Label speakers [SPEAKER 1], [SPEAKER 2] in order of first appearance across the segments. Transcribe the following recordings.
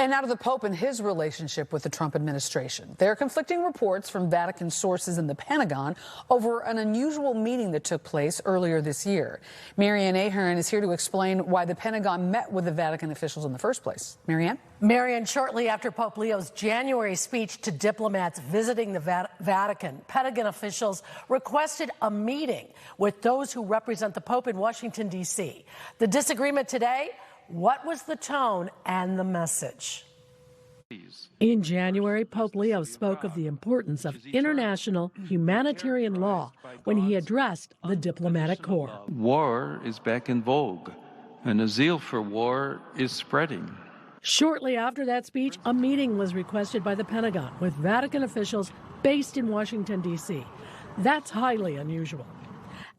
[SPEAKER 1] And now to the Pope and his relationship with the Trump administration. There are conflicting reports from Vatican sources in the Pentagon over an unusual meeting that took place earlier this year. Mary Ann Ahern is here to explain why the Pentagon met with the Vatican officials in the first place. Mary Ann?
[SPEAKER 2] Mary Ann, shortly after Pope Leo's January speech to diplomats visiting the Vatican, Pentagon officials requested a meeting with those who represent the Pope in Washington, D.C. The disagreement today? What was the tone and the message?
[SPEAKER 3] In January, Pope Leo spoke of the importance of international humanitarian law when he addressed the diplomatic corps.
[SPEAKER 4] War is back in vogue, and a zeal for war is spreading.
[SPEAKER 3] Shortly after that speech, a meeting was requested by the Pentagon with Vatican officials based in Washington, D.C. That's highly unusual.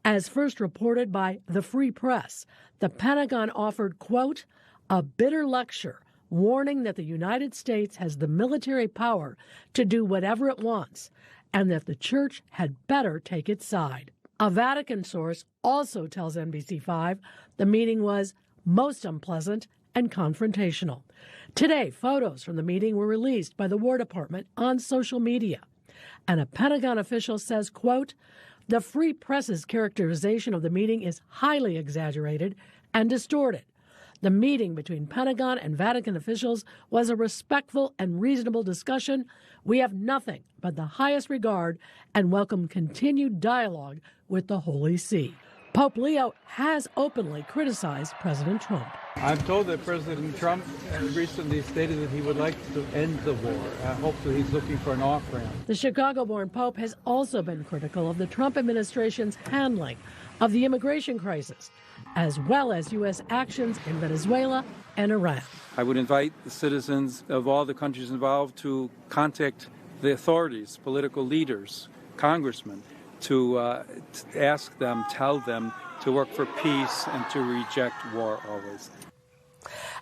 [SPEAKER 3] As first reported by the Free Press, the Pentagon offered, quote, a bitter lecture warning that the United States has the military power to do whatever it wants and that the church had better take its side. A Vatican source also tells NBC5 the meeting was most unpleasant and confrontational. Today, photos from the meeting were released by the War Department on social media. And a Pentagon official says, quote, the Free Press's characterization of the meeting is highly exaggerated and distorted. The meeting between Pentagon and Vatican officials was a respectful and reasonable discussion. We have nothing but the highest regard and welcome continued dialogue with the Holy See. Pope Leo has openly criticized President Trump.
[SPEAKER 5] I'm told that President Trump recently stated that he would like to end the war. I hope that he's looking for an off-ramp.
[SPEAKER 3] The Chicago-born Pope has also been critical of the Trump administration's handling of the immigration crisis, as well as U.S. actions in Venezuela and Iran.
[SPEAKER 5] I would invite the citizens of all the countries involved to contact the authorities, political leaders, congressmen, to ask them, tell them to work for peace and to reject war always.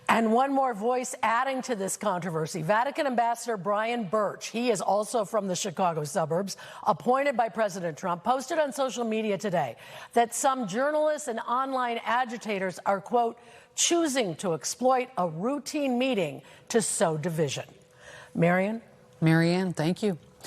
[SPEAKER 2] And one more voice adding to this controversy, Vatican Ambassador Brian Birch, he is also from the Chicago suburbs, appointed by President Trump, posted on social media today that some journalists and online agitators are, quote, choosing to exploit a routine meeting to sow division. Mary Ann?
[SPEAKER 1] Mary Ann, thank you.